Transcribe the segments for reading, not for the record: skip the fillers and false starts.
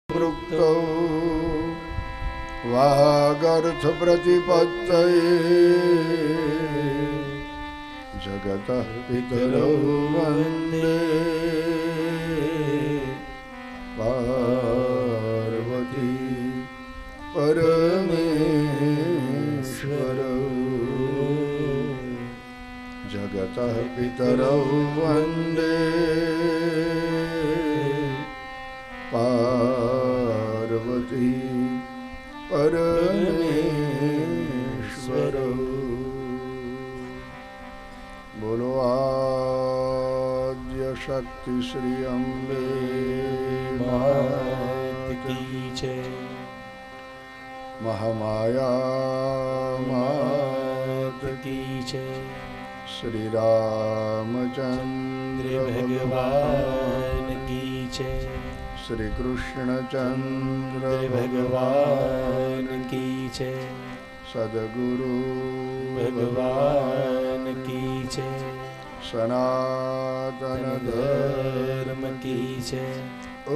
વૃક્તૌ વાગર્થ પ્રતિપત્તયે જગતઃ પિતરૌ વંદે પાર્વતી પરમેશ્વરૌ જગતઃ પિતરૌ વંદે પાર્વતી પરમેશ્વરૌ. બોલો આદ્ય શક્તિ શ્રી અંબે માત કી જય. મહામાયા માત કી જય. શ્રી રામચંદ્ર ભગવાન કી જય. શ્રી કૃષ્ણચંદ્ર ભગવાન કી જય. સદગુરુ ભગવાન કી જય. સનાતન ધર્મ કી જય. ઓ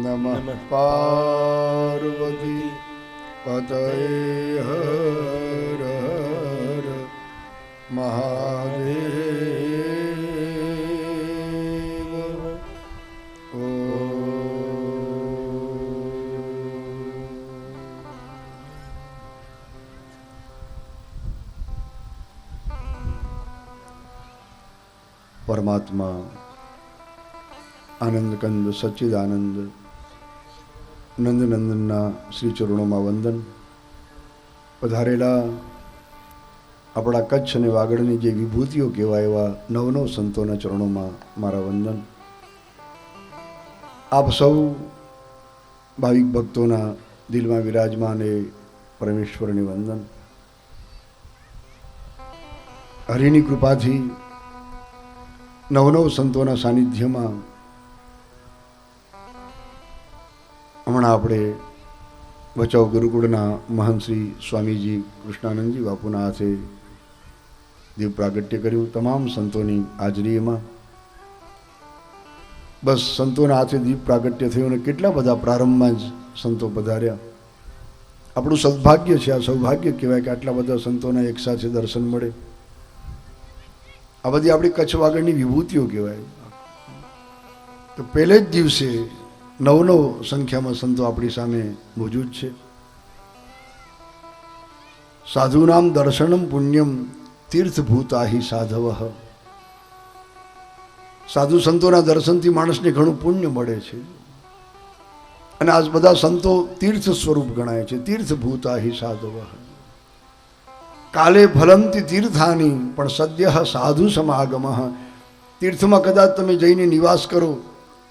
નમઃ પાર્વતી પતયે હર હર મહાદેવ. ઓ પરમાત્મા આનંદ કંદ સચ્ચિદાનંદ નંદનંદનના શ્રી ચરણોમાં વંદન. પધારેલા આપણા કચ્છ અને વાગડની જે વિભૂતિઓ કહેવાય એવા નવ સંતોના ચરણોમાં મારા વંદન. આપ સૌ ભાવિક ભક્તોના દિલમાં વિરાજમાન એ પરમેશ્વરને વંદન. હરિની કૃપાથી નવ સંતોના સાનિધ્યમાં હમણાં આપણે ભચાઉ ગુરુકુળના મહંત શ્રી સ્વામીજી કૃષ્ણાનંદજી બાપુના હાથે દીપ પ્રાગટ્ય કર્યું. તમામ સંતોની હાજરીમાં બસ સંતોના હાથે દીપ પ્રાગટ્ય થયું અને કેટલા બધા પ્રારંભમાં જ સંતો પધાર્યા. આપણું સદભાગ્ય છે, આ સૌભાગ્ય કહેવાય કે આટલા બધા સંતોના એક સાથે દર્શન મળે. આ બધી આપણી કચ્છ વાગડની વિભૂતિઓ કહેવાય. તો પહેલે જ દિવસે નવ સંખ્યામાં સંતો આપણી સામે મોજૂદ છે. સાધુનામ દર્શનમ પુણ્યમ તીર્થભૂતાહી સાધવ. સાધુ સંતોના દર્શનથી માણસને ઘણું પુણ્ય મળે છે અને આજ બધા સંતો તીર્થ સ્વરૂપ ગણાય છે. તીર્થભૂતાહી સાધવ કાલે ફલંતી તીર્થાની પણ સદ્ય સાધુ સમાગમ. તીર્થમાં કદાચ તમે જઈને નિવાસ કરો,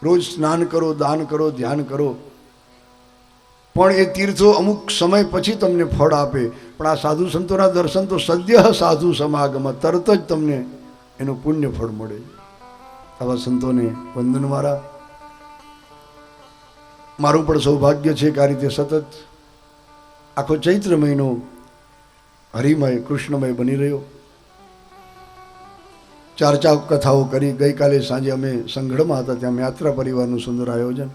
રોજ સ્નાન કરો, દાન કરો, ધ્યાન કરો, પણ એ તીર્થો અમુક સમય પછી તમને ફળ આપે. પણ આ સાધુ સંતોના દર્શન તો સદ્ય સાધુ સમાગમ, તરત જ તમને એનું પુણ્ય ફળ મળે. આવા સંતોને વંદન મારા. મારું પણ સૌભાગ્ય છે કે આ રીતે સતત આખો ચૈત્ર મહિનો હરિમય કૃષ્ણમય બની રહ્યો. ચાર કથાઓ કરી. ગઈકાલે સાંજે અમે સંઘળમાં હતા, ત્યાં યાત્રા પરિવારનું સુંદર આયોજન.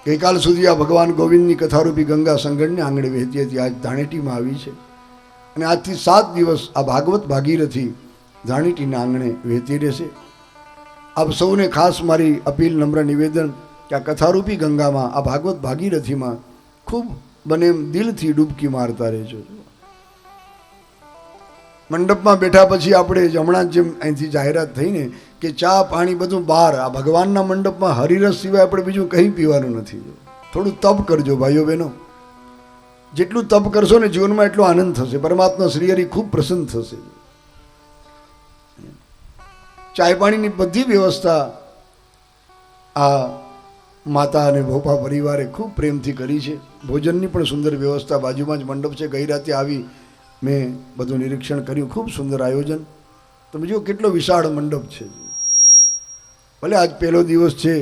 ગઈકાલ સુધી આ ભગવાન ગોવિંદની કથારૂપી ગંગા સંઘળને આંગણે વહેતી હતી. આજ ધાણેટીમાં આવી છે અને આજથી 7 દિવસ આ ભાગવત ભાગીરથી ધાણેટીના આંગણે વહેતી રહેશે. આપ સૌને ખાસ મારી અપીલ, નમ્ર નિવેદન કે આ કથારૂપી ગંગામાં, આ ભાગવત ભાગીરથીમાં ખૂબ બને એમ દિલથી ડૂબકી મારતા રહેજો. મંડપમાં બેઠા પછી આપણે હમણાં જેમ અહીંથી જાહેરાત થઈને કે ચા પાણી બધું બહાર, આ ભગવાનના મંડપમાં હરિરસ સિવાય આપણે બીજું કંઈ પીવાનું નથી. થોડું તપ કરજો ભાઈઓ બહેનો. જેટલું તપ કરશો ને જીવનમાં એટલો આનંદ થશે. પરમાત્મા શ્રી હરિ ખૂબ પ્રસન્ન થશે. ચાય પાણીની બધી વ્યવસ્થા આ માતા અને ભોપા પરિવારે ખૂબ પ્રેમથી કરી છે. ભોજનની પણ સુંદર વ્યવસ્થા, બાજુમાં જ મંડપ છે. ગઈ રાતે આવી મેં બધું નિરીક્ષણ કર્યું. ખૂબ સુંદર આયોજન. તમે જુઓ કેટલો વિશાળ મંડપ છે. ભલે આજ પહેલો દિવસ છે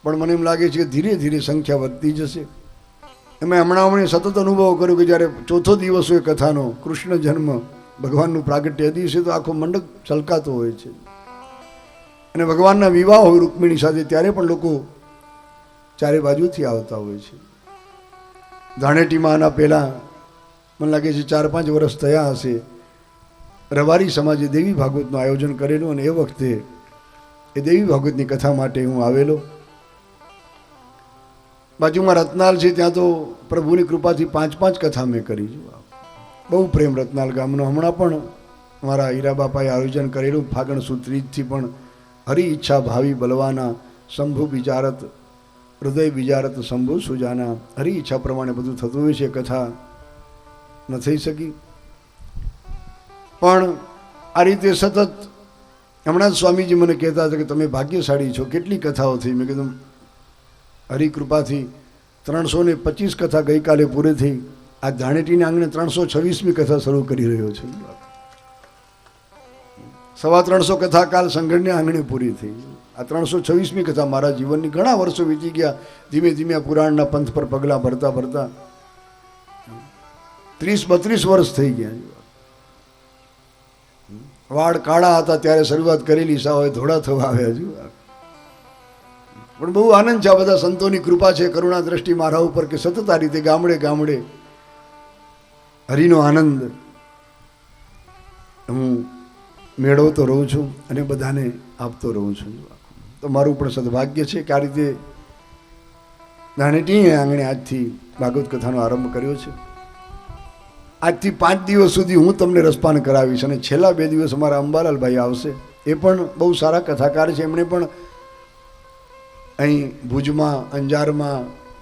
પણ મને એમ લાગે છે કે ધીરે ધીરે સંખ્યા વધતી જશે એમાં હમણાં સતત અનુભવ કર્યો કે જ્યારે ચોથો દિવસ હોય કથાનો, કૃષ્ણ જન્મ, ભગવાનનું પ્રાગટ્ય દિવસે તો આખો મંડપ છલકાતો હોય છે. અને ભગવાનના વિવાહ હોય રૂકમિણી સાથે, ત્યારે પણ લોકો ચારે બાજુથી આવતા હોય છે. ધાણેટીમાં આના પહેલાં મને લાગે છે 4-5 વર્ષ થયા હશે, રબારી સમાજે દેવી ભાગવતનું આયોજન કરેલું, અને એ વખતે એ દેવી ભાગવતની કથા માટે હું આવેલો. બાજુમાં રત્નાલ છે, ત્યાં તો પ્રભુની કૃપાથી 5-5 કથા મેં કરી. બહુ પ્રેમ રત્નાલ ગામનો. હમણાં પણ મારા હીરા બાપાએ આયોજન કરેલું ફાગણ સુદ 30થી, પણ હરી ઈચ્છા ભાવી બલવાના, શંભુ વિચારત હૃદય વિચારત શંભુ સુજાના, હરી ઈચ્છા પ્રમાણે બધું થતું હોય છે. કથા ન થઈ શકી, પણ આ રીતે સતત. હમણાં જ સ્વામીજી મને કહેતા હતા કે તમે ભાગ્યશાળી છો, કેટલી કથાઓ થઈ. મેં કીધું હરિકૃપાથી 325 કથા ગઈકાલે પૂરી થઈ. આ ધાણેટીના આંગણે 326મી કથા શરૂ કરી રહ્યો છું. 325 કથા કાલ સંઘળને આંગણે પૂરી થઈ. આ 326મી કથા મારા જીવનની. ઘણા વર્ષો વીતી ગયા, ધીમે ધીમે પુરાણના પંથ પર પગલાં ભરતા ભરતા 30-32 વર્ષ થઈ ગયા. વાળ કાળા હતા ત્યારે શરૂઆત કરેલી, સાવ ધોળા થવા આવ્યા છું. પણ બહુ આનંદ છે. આ બધા સંતોની કૃપા છે, કરુણા દ્રષ્ટિ મારા ઉપર, કે સતત આ રીતે ગામડે ગામડે હરિનો આનંદ હું મેળવતો રહું છું અને બધાને આપતો રહું છું. તો મારું પણ સદભાગ્ય છે કે આ રીતે ધાણેટી આંગણે આજથી ભાગવત કથાનો આરંભ કર્યો છે. આજથી 5 દિવસ સુધી હું તમને રસપાન કરાવીશ, અને છેલ્લા 2 દિવસ અમારા અંબાલાલભાઈ આવશે. એ પણ બહુ સારા કથાકાર છે. એમણે પણ અહીં ભુજમાં, અંજારમાં,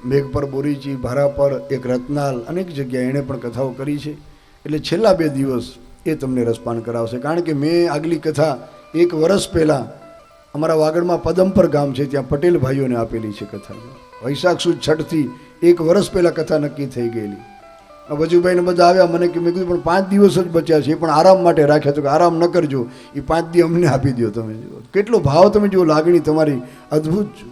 મેઘપર, બોરીચી, ભારાપર, એક રત્નાલ, અનેક જગ્યાએ એણે પણ કથાઓ કરી છે. એટલે છેલ્લા 2 દિવસ એ તમને રસપાન કરાવશે. કારણ કે મેં આગલી કથા 1 વર્ષ પહેલાં અમારા વાગડમાં પદમપર ગામ છે, ત્યાં પટેલ ભાઈઓને આપેલી છે કથા. વૈશાખ સુદ 6થી 1 વર્ષ પહેલાં કથા નક્કી થઈ ગયેલી. વજુભાઈને બધા આવ્યા, મને કે મેં કીધું પણ 5 દિવસ જ બચ્યા છે, એ પણ આરામ માટે રાખ્યા. તો કે આરામ ન કરજો, એ 5 દિવસ અમને આપી દો. તમે જુઓ કેટલો ભાવ, તમે જુઓ લાગણી તમારી અદ્ભુત છે.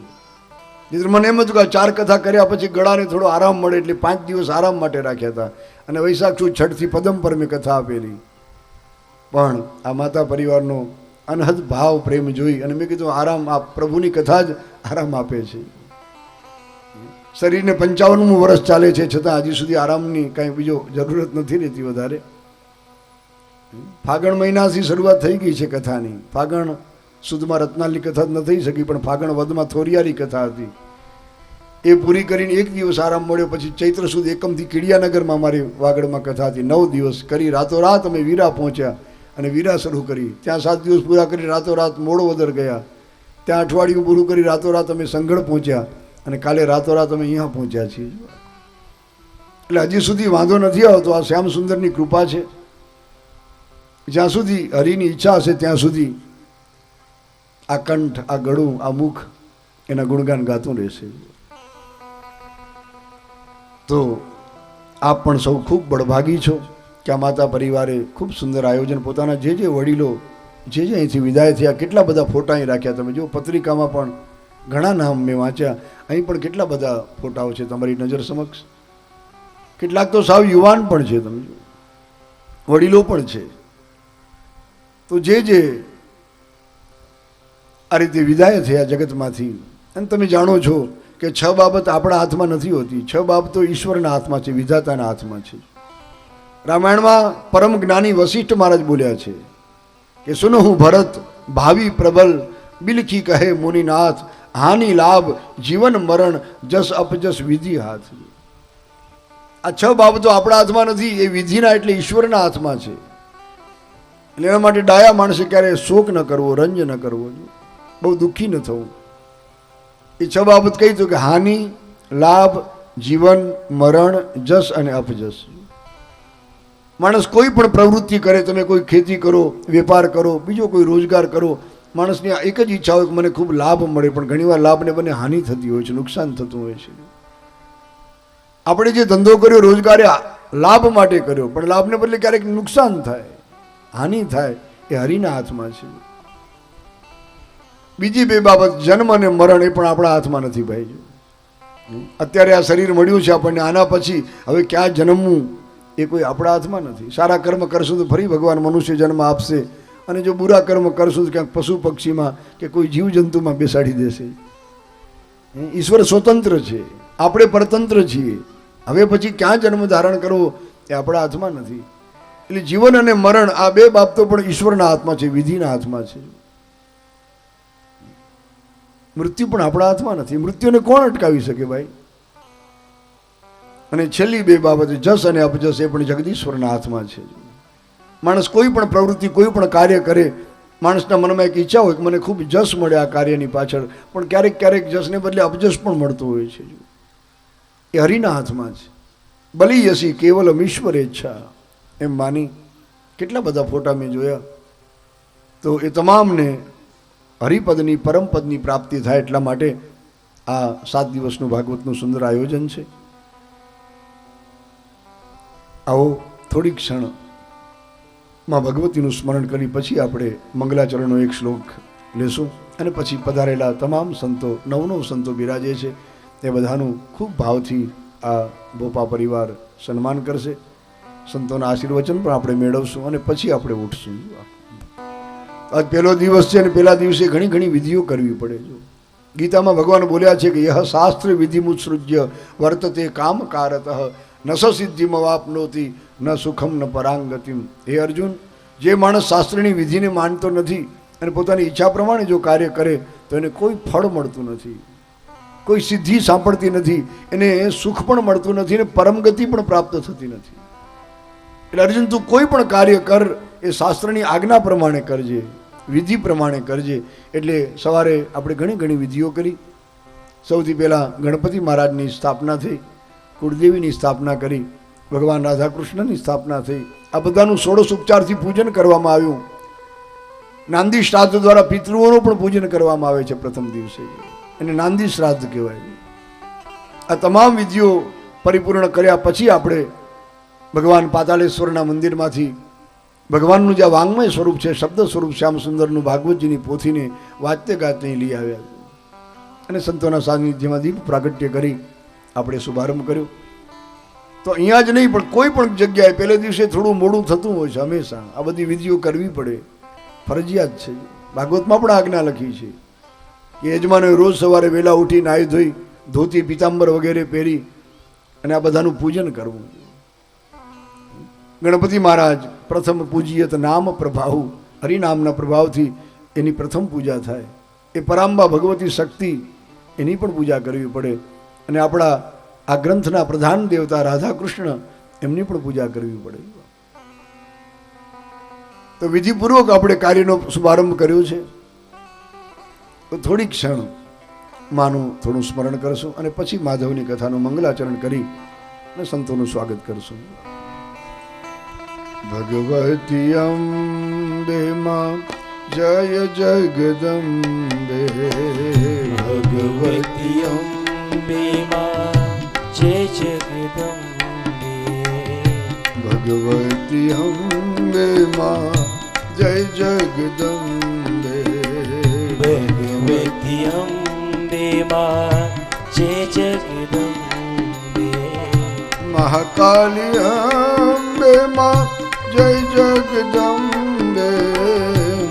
મને એમ હતું કે 4 કથા કર્યા પછી ગળાને થોડો આરામ મળે, એટલે 5 દિવસ આરામ માટે રાખ્યા હતા. અને વૈશાખ સુદ 6થી પદમપર મેં કથા આપેલી. પણ આ માતા પરિવારનો અનહદ ભાવ પ્રેમ જોઈ અને મેં કીધું આરામ, આ પ્રભુની કથા જ આરામ આપે છે. શરીરને 55મું વર્ષ ચાલે છે, છતાં હજી સુધી આરામની કાંઈ બીજો જરૂરત નથી રહેતી વધારે. ફાગણ મહિનાથી શરૂઆત થઈ ગઈ છે કથાની. ફાગણ સુદમાં રત્નાલની કથા ન થઈ શકી, પણ ફાગણ વધમાં થોરિયારી કથા હતી, એ પૂરી કરીને 1 દિવસ આરામ મળ્યો. પછી ચૈત્ર સુદ 1મથી કીડિયાનગરમાં મારી વાગડમાં કથા હતી. 9 દિવસ કરી, રાતોરાત અમે વીરા પહોંચ્યા અને વીરા શરૂ કરી. ત્યાં 7 દિવસ પૂરા કરી રાતોરાત મોડોવદર ગયા. ત્યાં અઠવાડિયું પૂરું કરી રાતોરાત અમે સંઘળ પહોંચ્યા, અને કાલે રાતોરાત અમે અહીંયા પહોંચ્યા છીએ. એટલે હજી સુધી વાંધો નથી આવતો. આ શ્યામ સુંદરની કૃપા છે. જ્યાં સુધી હરિની ઈચ્છા હશે ત્યાં સુધી આ કંઠ, આ ગળું, આ મુખ એના ગુણગાન ગાતું રહેશે. તો આપ પણ સૌ ખૂબ બળભાગી છો કે આ માતા પરિવારે ખૂબ સુંદર આયોજન, પોતાના જે વડીલો જે અહીંથી વિદાય થયા, કેટલા બધા ફોટા અહીં રાખ્યા. તમે જો પત્રિકામાં પણ ઘણા નામ મેં વાંચ્યા, અહીં પણ કેટલા બધા ફોટાઓ છે તમારી નજર સમક્ષ. કેટલાક તો સાવ યુવાન પણ છે, તમે જો વડીલો પણ છે. તો જે આ રીતે વિદાય થયા જગતમાંથી, અને તમે જાણો છો કે 6 બાબત આપણા હાથમાં નથી હોતી. 6 બાબતો ઈશ્વરના હાથમાં છે, વિધાતાના હાથમાં છે. રામાયણમાં પરમ જ્ઞાની વશિષ્ઠ મહારાજ બોલ્યા છે કે સુનહું ભરત ભાવિ પ્રબલ, બિલખી કહે મુનિનાથ, હાનિ લાભ જીવન મરણ, જસ અપજસ વિધિ હાથ. આ 6 બાબતો આપણા હાથમાં નથી, એ વિધિના એટલે ઈશ્વરના હાથમાં છે. એટલે એના માટે ડાયા માણસે ક્યારે શોક ન કરવો, રંજ ન કરવો, બહુ દુઃખી ન થવું. એ 6 બાબત કહી તો કે હાનિ, લાભ, જીવન, મરણ, જસ અને અપજસ. માણસ કોઈ પણ પ્રવૃત્તિ કરે, તમે કોઈ ખેતી કરો, વેપાર કરો, બીજો કોઈ રોજગાર કરો, માણસની એક જ ઈચ્છા હોય કે મને ખૂબ લાભ મળે, પણ ઘણીવાર લાભને બને હાનિ થતી હોય છે, નુકસાન થતું હોય છે. આપણે જે ધંધો કર્યો, રોજગાર લાભ માટે કર્યો, પણ લાભને બદલે ક્યારેક નુકસાન થાય, હાનિ થાય, એ હરિના હાથમાં છે. બીજી 2 બાબત જન્મ અને મરણ, એ પણ આપણા હાથમાં નથી ભાઈ. અત્યારે આ શરીર મળ્યું છે આપણને, આના પછી હવે ક્યાં જન્મવું એ કોઈ આપણા હાથમાં નથી. સારા કર્મ કરશું તો ફરી ભગવાન મનુષ્ય જન્મ આપશે, અને જો બુરા કર્મ કરશું તો ક્યાંક પશુ પક્ષીમાં કે કોઈ જીવજંતુમાં બેસાડી દેશે. ઈશ્વર સ્વતંત્ર છે, આપણે પરતંત્ર છીએ. હવે પછી ક્યાં જન્મ ધારણ કરવો એ આપણા હાથમાં નથી. એટલે જીવન અને મરણ આ બે બાબતો પણ ઈશ્વરના હાથમાં છે, વિધિના હાથમાં છે. મૃત્યુ પણ આપણા હાથમાં નથી. મૃત્યુને કોણ અટકાવી શકે ભાઈ? અને છેલ્લી બે બાબત જસ અને અપજસ, એ પણ જગદીશ્વરના હાથમાં છે. માણસ કોઈ પણ પ્રવૃત્તિ, કોઈ પણ કાર્ય કરે, માણસના મનમાં એક ઈચ્છા હોય કે મને ખૂબ જસ મળે આ કાર્યની પાછળ, પણ ક્યારેક ક્યારેક જસને બદલે અપજસ પણ મળતું હોય છે. એ હરિના હાથમાં છે. બલી યસી કેવલમ ઈશ્વર ઈચ્છા એમ માની કેટલા બધા ફોટા મેં જોયા. તો એ તમામને હરિપદની પરમપદની પ્રાપ્તિ થાય એટલા માટે આ 7 દિવસનું ભાગવતનું સુંદર આયોજન છે. આવો થોડીક ક્ષણ માં ભગવતીનું સ્મરણ કરી પછી આપણે મંગલાચરણનો એક શ્લોક લેશું, અને પછી પધારેલા તમામ સંતો, 9 સંતો બિરાજે છે એ બધાનું ખૂબ ભાવથી આ ભોપા પરિવાર સન્માન કરશે. સંતોના આશીર્વચન પણ આપણે મેળવશું અને પછી આપણે ઉઠશું. આજ પહેલો દિવસ છે અને પહેલા દિવસે ઘણી ઘણી વિધિઓ કરવી પડે. જો ગીતામાં ભગવાન બોલ્યા છે કે યહ શાસ્ત્ર વિધિમુત્સૃજ્ય વર્તતે કામકારતઃ ન સ સિદ્ધિમ વાપનોતિ ન સુખમ ન પરાંગતિમ. હે અર્જુન, જે માણસ શાસ્ત્રની વિધિને માનતો નથી અને પોતાની ઈચ્છા પ્રમાણે જો કાર્ય કરે તો એને કોઈ ફળ મળતું નથી, કોઈ સિદ્ધિ સાંપડતી નથી, એને સુખ પણ મળતું નથી અને પરમગતિ પણ પ્રાપ્ત થતી નથી. એટલે અર્જુન, તું કોઈ પણ કાર્ય કર એ શાસ્ત્રની આજ્ઞા પ્રમાણે કરજે, વિધિ પ્રમાણે કરજે. એટલે સવારે આપણે ઘણી ઘણી વિધિઓ કરી. સૌથી પહેલાં ગણપતિ મહારાજની સ્થાપના થઈ, કુળદેવીની સ્થાપના કરી, ભગવાન રાધાકૃષ્ણની સ્થાપના થઈ. આ બધાનું 16 ઉપચારથી પૂજન કરવામાં આવ્યું. નાંદી શ્રાદ્ધ દ્વારા પિતૃઓનું પણ પૂજન કરવામાં આવે છે પ્રથમ દિવસે, એને નાંદી શ્રાદ્ધ કહેવાય. આ તમામ વિધિઓ પરિપૂર્ણ કર્યા પછી આપણે ભગવાન પાતાળેશ્વરના મંદિરમાંથી ભગવાનનું જે વાંગમય સ્વરૂપ છે, શબ્દ સ્વરૂપ શ્યામ સુંદરનું ભાગવતજીની પોથીને વાજતે ગાજતે લઈ આવ્યા અને સંતોના સાનિધ્યમાં દીપ પ્રાગટ્ય કરી આપણે શુભારંભ કર્યો. તો અહીંયા જ નહીં પણ કોઈ પણ જગ્યાએ પહેલે દિવસે થોડું મોડું થતું હોય છે. હંમેશા આ બધી વિધિઓ કરવી પડે, ફરજિયાત છે. ભાગવતમાં પણ આજ્ઞા લખી છે કે યજમાનોએ રોજ સવારે વહેલા ઉઠી નાહી ધોઈ ધોતી પીતાંબર વગેરે પહેરી અને આ બધાનું પૂજન કરવું. ગણપતિ મહારાજ પ્રથમ પૂજ્યત નામ પ્રભાવ, હરિનામના પ્રભાવથી એની પ્રથમ પૂજા થાય. એ પરાંબા ભગવતી શક્તિ, એની પણ પૂજા કરવી પડે. અને આપણા આ ગ્રંથના પ્રધાન દેવતા રાધાકૃષ્ણ, એમની પણ પૂજા કરવી પડે. તો વિધિપૂર્વક આપણે કાર્યનો શુભારંભ કર્યો છે. તો થોડી ક્ષણ માનું થોડું સ્મરણ કરશું અને પછી માધવની કથાનું મંગલાચરણ કરી અને સંતોનું સ્વાગત કરશું. ભગવતી અંબે માં જય જગદંબે, ભગવતી અંબે માં જય જગદંબે, ભગવતી અંબે માં જય જગદંબે, ભગવતી અંબે માં જય જગદંબે, મહાકાલી અંબે માં જય જગદંબે,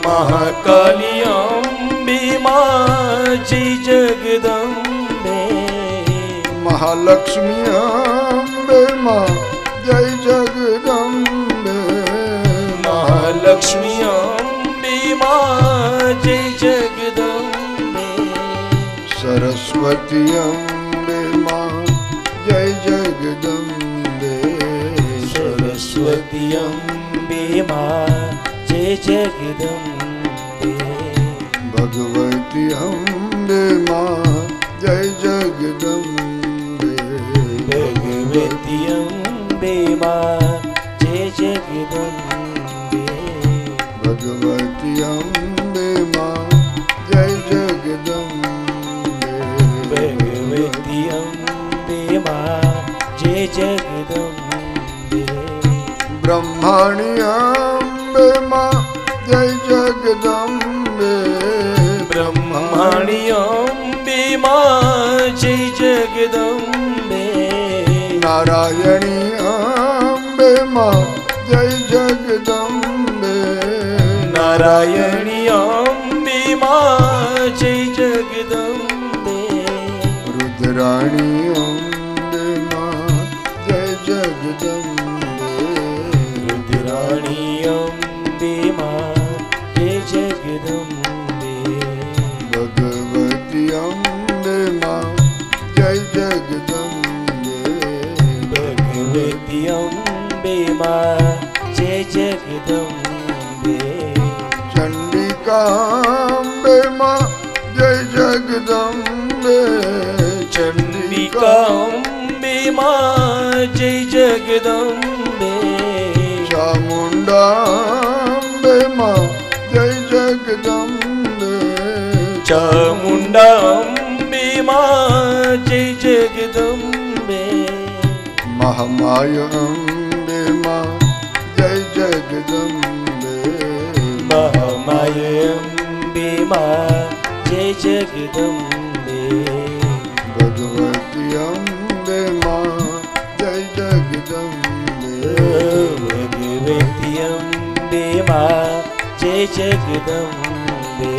મહાકાલી અંબે માં જય જગદંબે, મહાલક્ષ્મી અંબે માં જય જગદંબે, મહાલક્ષ્મી અંબે માં જય જગદંબે, સરસ્વતી અંબે માં જય જગદંબે, સરસ્વતી અંબે માં જય જગદંબે, ભગવતી અંબે માં જય જગદંબે, ભગવતી અંબે માં જય જગદંબે, ભગવતી અંબે માં જય જગદંબે, ભગવતી અંબે માં જય જગદંબે, બ્રહ્માણી અંબે માં જય જગદંબે, બ્રહ્માણી અંબે માં જય જગદંબે નારાયણી અંબે માં જય જગદંબે નારાયણી અંબે માં જય જગદંબે રુદ્રાણી અંબે માં જય જગદંબે રુદ્રાણી અંબે માં જય જગદંબે ભગવતી અંબે માં જય જગદંબે ભગવતી અંબે માં જય જગદંબે ચંડિકા અંબે માં જય જગદંબે ચંડિકા અંબે માં જય જગદંબે ચામુંડા અંબે માં જય જગદંબે ચામુંડા અંબે માં જય જગદંબે મહામાય અંબે માં જય જગદંબે મહામાય અંબે માં જય જગદંબે ભગવતી અંબે માં જય જગદંબે ભગવતી અંબે માં જય જગદંબે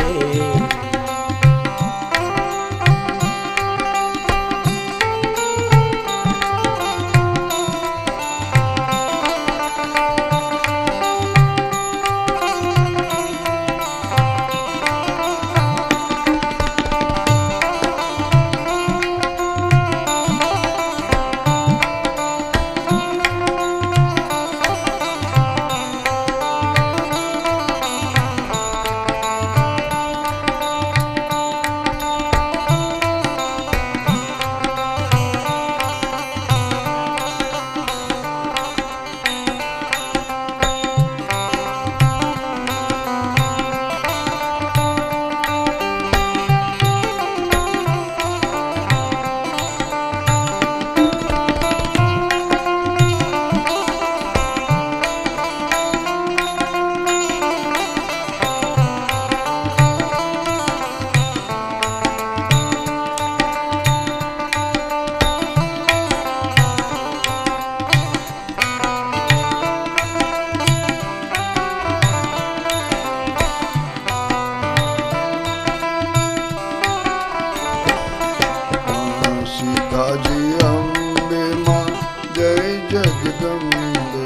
સીતાજી અંબે માં જય જગદંબે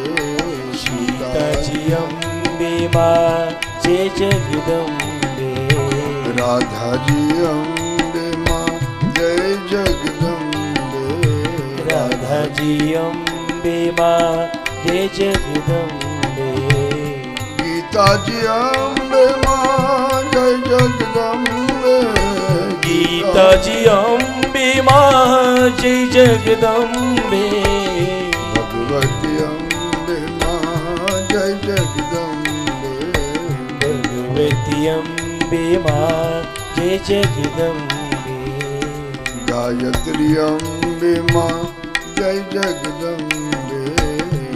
સીતાજી અંબે માં જય જગદંબે રાધાજી અંબે માં જય જગદંબે રાધાજી અંબે માં જય જગદંબે ગીતાજી અંબે માં જય જગદંબે ગીતાજી અંબે માં જય જગદંબે ભગવતી અંબે માં જય જગદંબે ભગવતી અંબે માં જય જગદંબે ગાયત્રી અંબે માં જય જગદંબે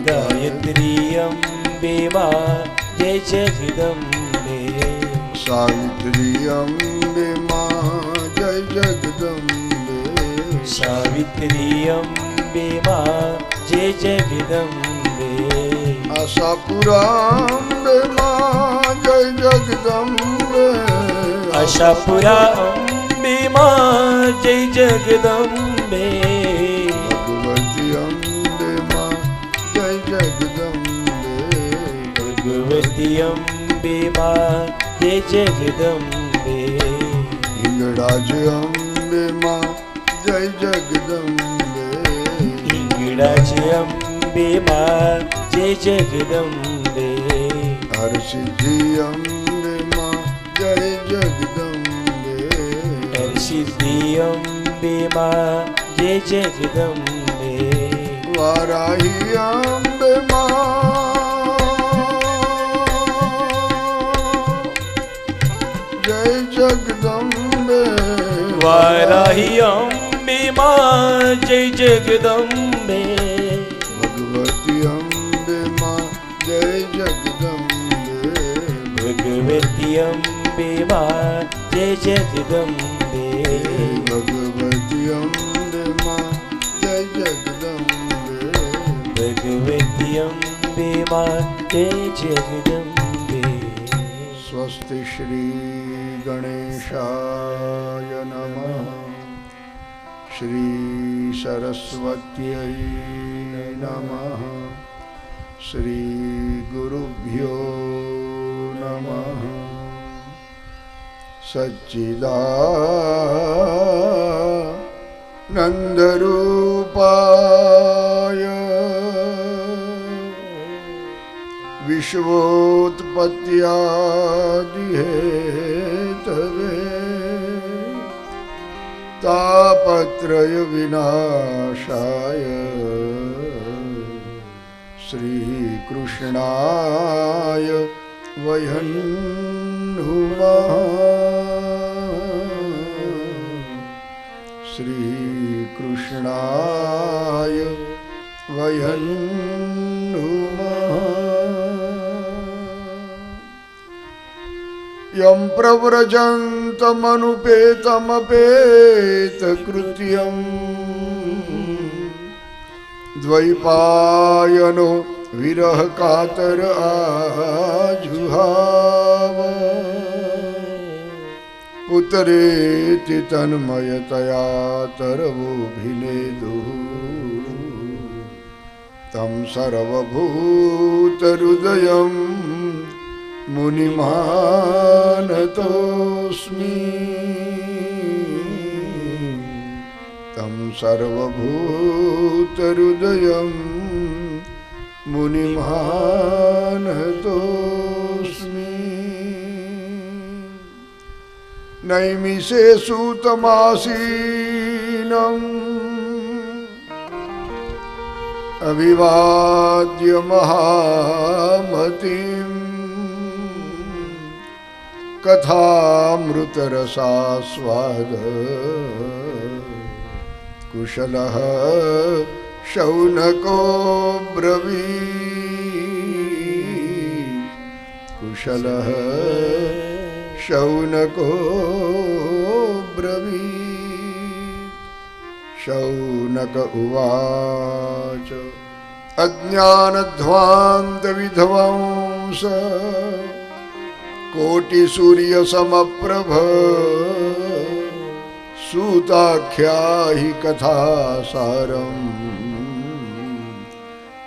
ગાયત્રી અંબે માં જય જગદંબે સાવિત્રી અંબે માં જય જગદંબે સાવિત્રી અંબે માં જય જગદંબે આશાપુરા અંબે માં જય જગદંબે આશાપુરા અંબે માં જય જગદંબે ભગવતી અંબે માં જય જગદંબે ભગવતી અંબે માં જય જગદંબે હિંગળાજ અંબે માં જય જગદંબે હિંગળાજ અંબે માં જય જગદંબે હરસિદ્ધિ અંબે માં જય જગદંબે હરસિદ્ધિ અંબે માં જય જગદંબે વારાહી અંબે માં જય જગદંબે વારાહી અંબે માં જય જગદંબે ભગવતી અંબે માં જય જગદંબે ભગવતી અંબે માં જય જગદંબે ભગવતી અંબે ભગવતી અંબે માં જય જગદંબે. સ્વસ્તિ શ્રી ગણેશાય નમઃ. શ્રી સરસ્વત્यै નમઃ. શ્રી ગુરુભ્યો નમઃ. સચ્ચિદાનંદરૂપાય વિશ્વોત્પત્યાદિહેતવે તાપત્રય વિનાશાય શ્રી કૃષ્ણાય વયં નુમઃ. શ્રી કૃષ્ણાય વયં નુમઃ. યં પ્રવ્રજन्तमनुपेतमपेतकृत्यं દ્વૈપાયનો વિરહ કાતર આજુહાવ. પુત્રેતિ તન્મયતયા તરવોభిનેદુઃ तं સર્વભૂતહૃદયં મુનિમાનતોऽસ્મિ. तं સર્વભૂતહૃદયં મુનિમાનતોऽસ્મિ. નૈમિષે સૂતમાસીનम् અવિવાદ્ય મહામતિम् કથામૃતરસાસ્વાદ કુશલઃ શૌનકો બ્રવીત. કુશલઃ શૌનકો બ્રવીત. શૌનક ઉવાચ અજ્ઞાનધ્વાन्तવિધવાંસ કોટિસૂર્યસમપ્રભ સૂતાખ્યાહિ કથાસારં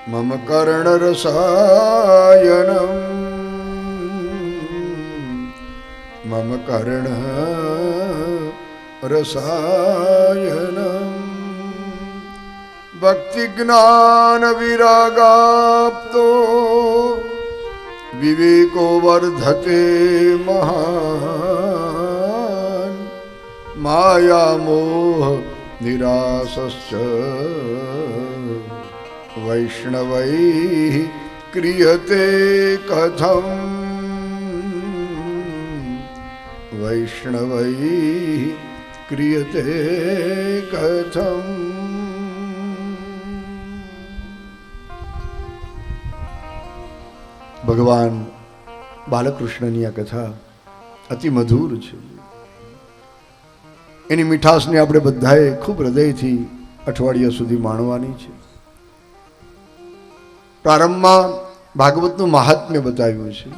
મમ કર્ણરસાયનં. મમ કર્ણરસાયનં. ભક્તિજ્ઞાનવિરાગાપ્તો વિવેકો વર્ધતે મહાન. માયામોહ નિરાસશ્ચ વૈષ્ણવૈઃ ક્રિયતે કથમ. વૈષ્ણવૈઃ ક્રિયતે કથમ. ભગવાન બાલકૃષ્ણની આ કથા અતિ મધુર છે. એની મીઠાશને આપણે બધાએ ખૂબ હૃદયથી અઠવાડિયા સુધી માણવાની છે. પ્રારંભમાં ભાગવતનું મહાત્મ્ય બતાવ્યું છે.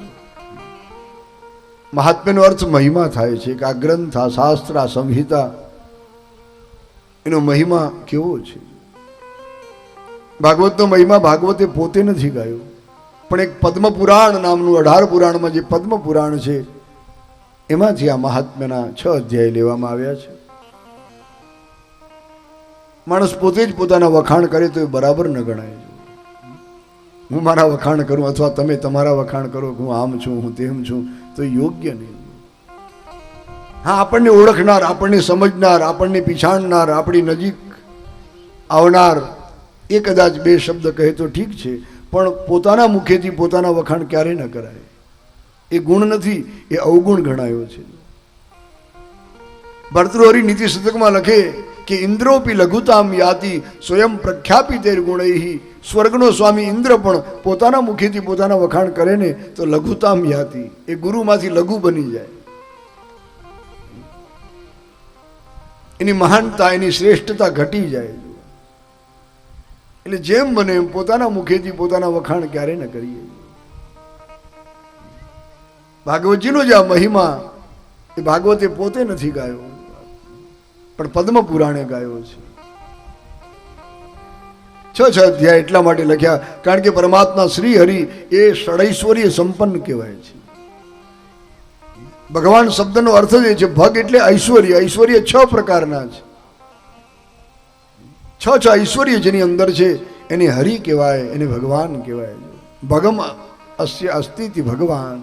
મહાત્મ્યનો અર્થ મહિમા થાય છે કે આ ગ્રંથ, આ શાસ્ત્ર, આ સંહિતા, એનો મહિમા કેવો છે. ભાગવતનો મહિમા ભાગવતે પોતે નથી ગાયો, પણ એક પદ્મપુરાણ નામનું 18 પુરાણમાં જે પદ્મપુરાણ છે એમાંથી આ મહાત્મ્યના 6 અધ્યાય લેવામાં આવ્યા છે. માણસ પોતે જ પોતાના વખાણ કરે તો એ બરાબર ન ગણાય. હું મારા વખાણ કરું અથવા તમે તમારા વખાણ કરો કે હું આમ છું, હું તેમ છું, તો યોગ્ય નહીં. હા, આપણને ઓળખનાર, આપણને સમજનાર, આપણને પીછાણનાર, આપણી નજીક આવનાર એ કદાચ 2 શબ્દ કહે તો ઠીક છે, પણ પોતાના મુખેથી પોતાના વખાણ ક્યારેય ન કરાય. એ ગુણ નથી, એ અવગુણ ગણાયો છે. ભર્તૃહરિ નીતિ શતકમાં લખે કે ઇન્દ્રોપી લઘુતામ યાતિ સ્વયં પ્રખ્યાપિતેર ગુણૈઃ. સ્વર્ગનો સ્વામી ઇન્દ્ર પણ પોતાના મુખેથી પોતાના વખાણ કરે ને તો લઘુતામ યાતિ, એ ગુરુમાંથી લઘુ બની જાય. એની મહાનતા, એની શ્રેષ્ઠતા ઘટી જાય. એટલે જેમ બને એમ પોતાના મુખેથી પોતાના વખાણ ક્યારે ન કરીએ. ભાગવતજીનો જે આ મહિમા એ ભાગવતે પોતે નથી ગાયો, પણ પદ્મ પુરાણે ગાયો છે. 6 અધ્યાય એટલા માટે લખ્યા કારણ કે પરમાત્મા શ્રી હરિ એ ષડૈશ્વર્ય સંપન્ન કહેવાય છે. ભગવાન શબ્દનો અર્થ જ એ છે, ભગ એટલે ઐશ્વર્ય. ઐશ્વર્ય 6 પ્રકારના છે. 6 ઐશ્વર્ય જેની અંદર છે એને હરિ કહેવાય, એને ભગવાન કહેવાય. ભગમ અસ્ય અસ્તિતિ ભગવાન.